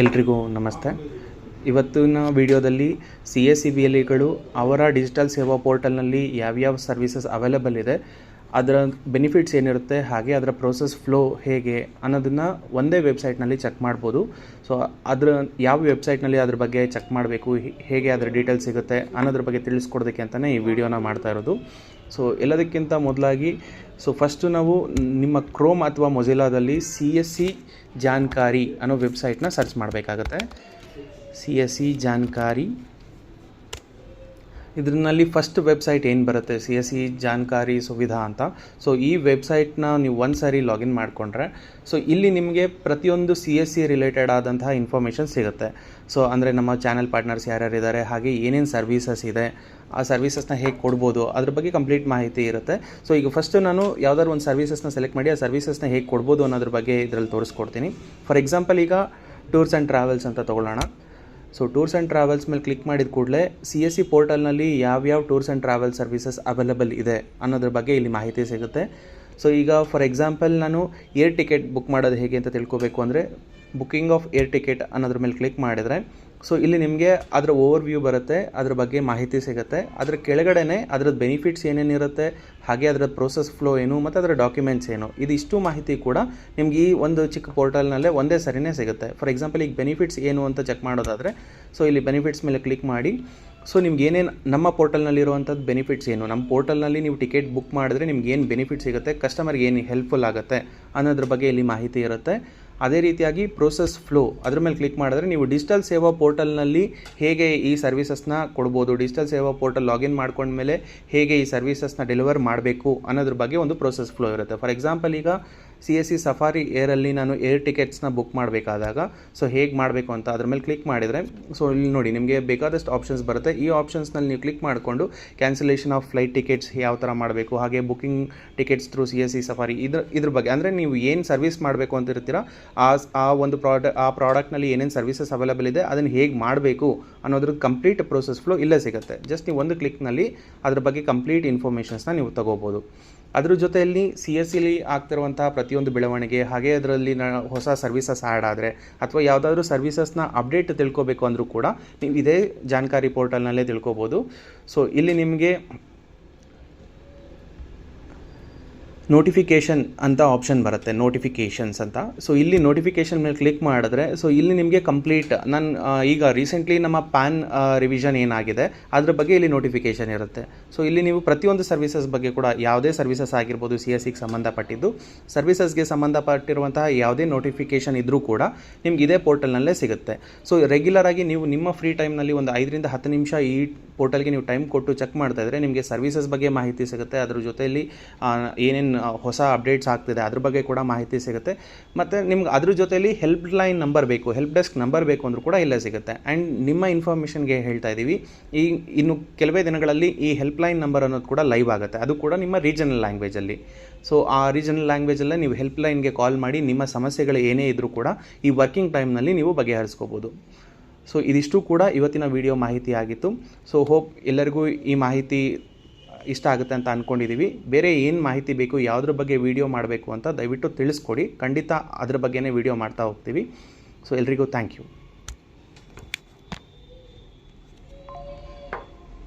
ಎಲ್ರಿಗೂ ನಮಸ್ತೆ. ಇವತ್ತಿನ ವಿಡಿಯೋದಲ್ಲಿ CSEBLಗಳು ಅವರ ಡಿಜಿಟಲ್ ಸೇವಾ ಪೋರ್ಟಲ್ನಲ್ಲಿ ಯಾವ್ಯಾವ ಸರ್ವಿಸಸ್ ಅವೈಲೇಬಲ್ ಇದೆ, ಅದರ ಬೆನಿಫಿಟ್ಸ್ ಏನಿರುತ್ತೆ, ಹಾಗೆ ಅದರ ಪ್ರೋಸೆಸ್ ಫ್ಲೋ ಹೇಗೆ ಅನ್ನೋದನ್ನು ಒಂದೇ ವೆಬ್ಸೈಟ್ನಲ್ಲಿ ಚೆಕ್ ಮಾಡ್ಬೋದು. ಸೊ ಅದರ ಯಾವ ವೆಬ್ಸೈಟ್ನಲ್ಲಿ ಅದ್ರ ಬಗ್ಗೆ ಚೆಕ್ ಮಾಡಬೇಕು, ಹೇಗೆ ಅದರ ಡೀಟೇಲ್ಸ್ ಸಿಗುತ್ತೆ ಅನ್ನೋದ್ರ ಬಗ್ಗೆ ತಿಳಿಸ್ಕೊಡೋದಕ್ಕೆ ಅಂತಲೇ ಈ ವಿಡಿಯೋನ ಮಾಡ್ತಾ ಇರೋದು. ಸೊ ಎಲ್ಲದಕ್ಕಿಂತ ಮೊದಲಾಗಿ ಫಸ್ಟು ನಾವು ನಿಮ್ಮ ಕ್ರೋಮ್ ಅಥವಾ ಮೊಜಿಲಾದಲ್ಲಿ CSE ಜಾನ್ಕಾರಿ ಅನ್ನೋ ವೆಬ್ಸೈಟ್ನ ಸರ್ಚ್ ಮಾಡಬೇಕಾಗತ್ತೆ. CSE ಜಾನ್ಕಾರಿ ಇದರಲ್ಲಿ ಫಸ್ಟ್ ವೆಬ್ಸೈಟ್ ಏನು ಬರುತ್ತೆ, CSE ಜಾನ್ಕಾರಿ ಸುವಿಧಾ ಅಂತ. ಸೊ ಈ ವೆಬ್ಸೈಟ್ನ ನೀವು ಒಂದು ಸಾರಿ ಲಾಗಿನ್ ಮಾಡಿಕೊಂಡ್ರೆ ಇಲ್ಲಿ ನಿಮಗೆ ಪ್ರತಿಯೊಂದು CSE ರಿಲೇಟೆಡ್ ಆದಂತಹ ಇನ್ಫಾರ್ಮೇಷನ್ ಸಿಗುತ್ತೆ. ಸೊ ಅಂದರೆ ನಮ್ಮ ಚಾನಲ್ ಪಾರ್ಟ್ನರ್ಸ್ ಯಾರ್ಯಾರಿದ್ದಾರೆ, ಹಾಗೆ ಏನೇನು ಸರ್ವೀಸಸ್ ಇದೆ, ಆ ಸರ್ವೀಸಸ್ನ ಹೇಗೆ ಕೊಡ್ಬೋದು ಅದ್ರ ಬಗ್ಗೆ ಕಂಪ್ಲೀಟ್ ಮಾಹಿತಿ ಇರುತ್ತೆ. ಸೊ ಈಗ ಫಸ್ಟು ನಾನು ಯಾವ್ದಾದ್ರು ಒಂದು ಸರ್ವೀಸಸ್ನ ಸೆಲೆಕ್ಟ್ ಮಾಡಿ ಆ ಸರ್ವೀಸಸ್ನ ಹೇಗೆ ಕೊಡ್ಬೋದು ಅನ್ನೋದ್ರ ಬಗ್ಗೆ ಇದರಲ್ಲಿ ತೋರಿಸ್ಕೊಡ್ತೀನಿ. ಫಾರ್ ಎಕ್ಸಾಂಪಲ್ ಈಗ ಟೂರ್ಸ್ ಆ್ಯಂಡ್ ಟ್ರಾವೆಲ್ಸ್ ಅಂತ ತೊಗೊಳ್ಳೋಣ. ಸೊ ಟೂರ್ಸ್ ಆ್ಯಂಡ್ ಟ್ರಾವೆಲ್ಸ್ ಮೇಲೆ ಕ್ಲಿಕ್ ಮಾಡಿದ ಕೂಡಲೇ CSE ಪೋರ್ಟಲ್ನಲ್ಲಿ ಯಾವ್ಯಾವ tours and travel services available ಇದೆ ಅನ್ನೋದ್ರ ಬಗ್ಗೆ ಇಲ್ಲಿ ಮಾಹಿತಿ ಸಿಗುತ್ತೆ. ಸೊ ಈಗ ಫಾರ್ ಎಕ್ಸಾಂಪಲ್ ನಾನು ಏರ್ ಟಿಕೆಟ್ ಬುಕ್ ಮಾಡೋದು ಹೇಗೆ ಅಂತ ತಿಳ್ಕೊಬೇಕು ಅಂದರೆ ಬುಕ್ಕಿಂಗ್ ಆಫ್ ಏರ್ ಟಿಕೆಟ್ ಅನ್ನೋದ್ರ ಮೇಲೆ ಕ್ಲಿಕ್ ಮಾಡಿದರೆ ಇಲ್ಲಿ ನಿಮಗೆ ಅದರ ಓವರ್ ವ್ಯೂ ಬರುತ್ತೆ, ಅದ್ರ ಬಗ್ಗೆ ಮಾಹಿತಿ ಸಿಗುತ್ತೆ. ಅದರ ಕೆಳಗಡೆನೇ ಅದರದ್ದು ಬೆನಿಫಿಟ್ಸ್ ಏನೇನಿರುತ್ತೆ, ಹಾಗೆ ಅದರ ಪ್ರೋಸೆಸ್ ಫ್ಲೋ ಏನು ಮತ್ತು ಅದರ ಡಾಕ್ಯುಮೆಂಟ್ಸ್ ಏನು, ಇದಿಷ್ಟು ಮಾಹಿತಿ ಕೂಡ ನಿಮ್ಗೆ ಈ ಒಂದು ಚಿಕ್ಕ ಪೋರ್ಟಲ್ನಲ್ಲೇ ಒಂದೇ ಸರಿನೇ ಸಿಗುತ್ತೆ. ಫಾರ್ ಎಕ್ಸಾಂಪಲ್ ಈಗ ಬೆನಿಫಿಟ್ಸ್ ಏನು ಅಂತ ಚೆಕ್ ಮಾಡೋದಾದರೆ ಇಲ್ಲಿ ಬೆನಿಫಿಟ್ಸ್ ಮೇಲೆ ಕ್ಲಿಕ್ ಮಾಡಿ ನಿಮ್ಗೆ ಏನೇನು ನಮ್ಮ ಪೋರ್ಟಲ್ನಲ್ಲಿರುವಂಥದ್ದು ಬೆನಿಫಿಟ್ಸ್ ಏನು, ನಮ್ಮ ಪೋರ್ಟಲ್ನಲ್ಲಿ ನೀವು ಟಿಕೆಟ್ ಬುಕ್ ಮಾಡಿದ್ರೆ ನಿಮ್ಗೆ ಏನು ಬೆನಿಫಿಟ್ ಸಿಗುತ್ತೆ, ಕಸ್ಟಮರ್ಗೆ ಏನು ಹೆಲ್ಪ್ಫುಲ್ ಆಗುತ್ತೆ ಅನ್ನೋದ್ರ ಬಗ್ಗೆ ಇಲ್ಲಿ ಮಾಹಿತಿ ಇರುತ್ತೆ. ಅದೇ ರೀತಿಯಾಗಿ ಪ್ರೋಸೆಸ್ ಫ್ಲೋ ಅದ್ರ ಮೇಲೆ ಕ್ಲಿಕ್ ಮಾಡಿದ್ರೆ ನೀವು ಡಿಜಿಟಲ್ ಸೇವಾ ಪೋರ್ಟಲ್ನಲ್ಲಿ ಹೇಗೆ ಈ ಸರ್ವಿಸಸ್ನ ಕೊಡ್ಬೋದು, ಡಿಜಿಟಲ್ ಸೇವಾ ಪೋರ್ಟಲ್ ಲಾಗಿನ್ ಮಾಡ್ಕೊಂಡ್ಮೇಲೆ ಹೇಗೆ ಈ ಸರ್ವಿಸಸ್ನ ಡೆಲಿವರ್ ಮಾಡಬೇಕು ಅನ್ನೋದ್ರ ಬಗ್ಗೆ ಒಂದು ಪ್ರೋಸೆಸ್ ಫ್ಲೋ ಇರುತ್ತೆ. ಫಾರ್ ಎಕ್ಸಾಂಪಲ್ ಈಗ CSE ಸಫಾರಿ ಏರಲ್ಲಿ ನಾನು ಏರ್ ಟಿಕೆಟ್ಸ್ನ ಬುಕ್ ಮಾಡಬೇಕಾದಾಗ ಹೇಗೆ ಮಾಡಬೇಕು ಅಂತ ಅದ್ರ ಮೇಲೆ ಕ್ಲಿಕ್ ಮಾಡಿದರೆ ಇಲ್ಲಿ ನೋಡಿ ನಿಮಗೆ ಬೇಕಾದಷ್ಟು ಆಪ್ಷನ್ಸ್ ಬರುತ್ತೆ. ಈ ಆಪ್ಷನ್ಸ್ನಲ್ಲಿ ನೀವು ಕ್ಲಿಕ್ ಮಾಡಿಕೊಂಡು ಕ್ಯಾನ್ಸಲೇಷನ್ ಆಫ್ ಫ್ಲೈಟ್ ಟಿಕೆಟ್ಸ್ ಯಾವ ಥರ ಮಾಡಬೇಕು, ಹಾಗೆ booking tickets through CSE safari ಇದ್ರ ಬಗ್ಗೆ, ಅಂದರೆ ನೀವು ಏನು ಸರ್ವಿಸ್ ಮಾಡಬೇಕು ಅಂತ ಇರ್ತೀರ ಆ ಒಂದು ಪ್ರಾಡಕ್ಟ್ನಲ್ಲಿ ಏನೇನು ಸರ್ವಿಸಸ್ ಅವೈಲೇಬಲ್ ಇದೆ ಅದನ್ನು ಹೇಗೆ ಮಾಡಬೇಕು ಅನ್ನೋದ್ರ ಕಂಪ್ಲೀಟ್ ಪ್ರೋಸೆಸ್ ಫ್ಲೋ ಇಲ್ಲೇ ಸಿಗುತ್ತೆ. ಜಸ್ಟ್ ನೀವು ಒಂದು ಕ್ಲಿಕ್ನಲ್ಲಿ ಅದ್ರ ಬಗ್ಗೆ ಕಂಪ್ಲೀಟ್ ಇನ್ಫಾರ್ಮೇಷನ್ಸ್ನ ನೀವು ತಗೋಬೋದು. ಅದ್ರ ಜೊತೆಯಲ್ಲಿ CSEಲಿ ಆಗ್ತಿರುವಂತಹ ಪ್ರತಿಯೊಂದು ಬೆಳವಣಿಗೆ, ಹಾಗೆ ಅದರಲ್ಲಿ ಹೊಸ ಸರ್ವಿಸಸ್ ಆ್ಯಡ್ ಆದರೆ ಅಥವಾ ಯಾವುದಾದ್ರೂ ಸರ್ವಿಸಸ್ನ ಅಪ್ಡೇಟ್ ತಿಳ್ಕೊಬೇಕು ಅಂದರೂ ಕೂಡ ನೀವು ಇದೇ ಜಾನ್ಕಾರಿ ಪೋರ್ಟಲ್ನಲ್ಲೇ ತಿಳ್ಕೊಬೋದು. ಇಲ್ಲಿ ನಿಮಗೆ ನೋಟಿಫಿಕೇಷನ್ ಅಂತ ಆಪ್ಷನ್ ಬರುತ್ತೆ, ನೋಟಿಫಿಕೇಷನ್ಸ್ ಅಂತ. ಇಲ್ಲಿ ನೋಟಿಫಿಕೇಷನ್ ಮೇಲೆ ಕ್ಲಿಕ್ ಮಾಡಿದ್ರೆ ಇಲ್ಲಿ ನಿಮಗೆ ಕಂಪ್ಲೀಟ್ ಈಗ ರೀಸೆಂಟ್ಲಿ ನಮ್ಮ ಪ್ಯಾನ್ ರಿವಿಷನ್ ಏನಾಗಿದೆ ಅದ್ರ ಬಗ್ಗೆ ಇಲ್ಲಿ ನೋಟಿಫಿಕೇಷನ್ ಇರುತ್ತೆ. ಇಲ್ಲಿ ನೀವು ಪ್ರತಿಯೊಂದು ಸರ್ವಿಸಸ್ ಬಗ್ಗೆ ಕೂಡ ಯಾವುದೇ ಸರ್ವಿಸಸ್ ಆಗಿರ್ಬೋದು, CSEಗೆ ಸಂಬಂಧಪಟ್ಟಿದ್ದು ಸರ್ವಿಸಸ್ಗೆ ಸಂಬಂಧಪಟ್ಟಿರುವಂತಹ ಯಾವುದೇ ನೋಟಿಫಿಕೇಷನ್ ಇದ್ದರೂ ಕೂಡ ನಿಮ್ಗೆ ಇದೇ ಪೋರ್ಟಲ್ನಲ್ಲೇ ಸಿಗುತ್ತೆ. ರೆಗ್ಯುಲರ್ ಆಗಿ ನೀವು ನಿಮ್ಮ ಫ್ರೀ ಟೈಮ್ನಲ್ಲಿ ಒಂದು 5 ರಿಂದ 10 ನಿಮಿಷ ಈ ಪೋರ್ಟಲ್ಗೆ ನೀವು ಟೈಮ್ ಕೊಟ್ಟು ಚೆಕ್ ಮಾಡ್ತಾ ಇದ್ದರೆ ನಿಮಗೆ ಸರ್ವಿಸಸ್ ಬಗ್ಗೆ ಮಾಹಿತಿ ಸಿಗುತ್ತೆ. ಅದ್ರ ಜೊತೆಯಲ್ಲಿ ಏನೇನು ಹೊಸ ಅಪ್ಡೇಟ್ಸ್ ಆಗ್ತಿದೆ ಅದ್ರ ಬಗ್ಗೆ ಕೂಡ ಮಾಹಿತಿ ಸಿಗುತ್ತೆ. ಮತ್ತು ನಿಮ್ಗೆ ಅದ್ರ ಜೊತೆಯಲ್ಲಿ ಹೆಲ್ಪ್ ಲೈನ್ ನಂಬರ್ ಬೇಕು, ಹೆಲ್ಪ್ ಡೆಸ್ಕ್ ನಂಬರ್ ಬೇಕು ಅಂದರೂ ಕೂಡ ಇಲ್ಲೇ ಸಿಗುತ್ತೆ. ಆ್ಯಂಡ್ ನಿಮ್ಮ ಇನ್ಫಾರ್ಮೇಷನ್ಗೆ ಹೇಳ್ತಾ ಇದ್ದೀವಿ, ಇನ್ನು ಕೆಲವೇ ದಿನಗಳಲ್ಲಿ ಈ ಹೆಲ್ಪ್ ಲೈನ್ ನಂಬರ್ ಅನ್ನೋದು ಕೂಡ ಲೈವ್ ಆಗುತ್ತೆ, ಅದು ಕೂಡ ನಿಮ್ಮ ರೀಜನಲ್ ಲ್ಯಾಂಗ್ವೇಜಲ್ಲಿ. ಆ ರೀಜನಲ್ ಲ್ಯಾಂಗ್ವೇಜಲ್ಲೇ ನೀವು ಹೆಲ್ಪ್ ಲೈನ್ಗೆ ಕಾಲ್ ಮಾಡಿ ನಿಮ್ಮ ಸಮಸ್ಯೆಗಳು ಏನೇ ಇದ್ದರೂ ಕೂಡ ಈ ವರ್ಕಿಂಗ್ ಟೈಮ್ನಲ್ಲಿ ನೀವು ಬಗೆಹರಿಸ್ಕೋಬೋದು. ಇದಿಷ್ಟು ಕೂಡ ಇವತ್ತಿನ ವಿಡಿಯೋ ಮಾಹಿತಿ ಆಗಿತ್ತು. ಹೋಪ್ ಎಲ್ಲರಿಗೂ ಈ ಮಾಹಿತಿ ಇಷ್ಟ ಆಗುತ್ತೆ ಅಂತ ಅಂದ್ಕೊಂಡಿದ್ದೀವಿ. ಬೇರೆ ಏನು ಮಾಹಿತಿ ಬೇಕು, ಯಾವುದ್ರ ಬಗ್ಗೆ ವಿಡಿಯೋ ಮಾಡಬೇಕು ಅಂತ ದಯವಿಟ್ಟು ತಿಳಿಸ್ಕೊಡಿ, ಖಂಡಿತ ಅದ್ರ ಬಗ್ಗೆನೇ ವಿಡಿಯೋ ಮಾಡ್ತಾ ಹೋಗ್ತೀವಿ. ಎಲ್ರಿಗೂ ಥ್ಯಾಂಕ್ ಯು.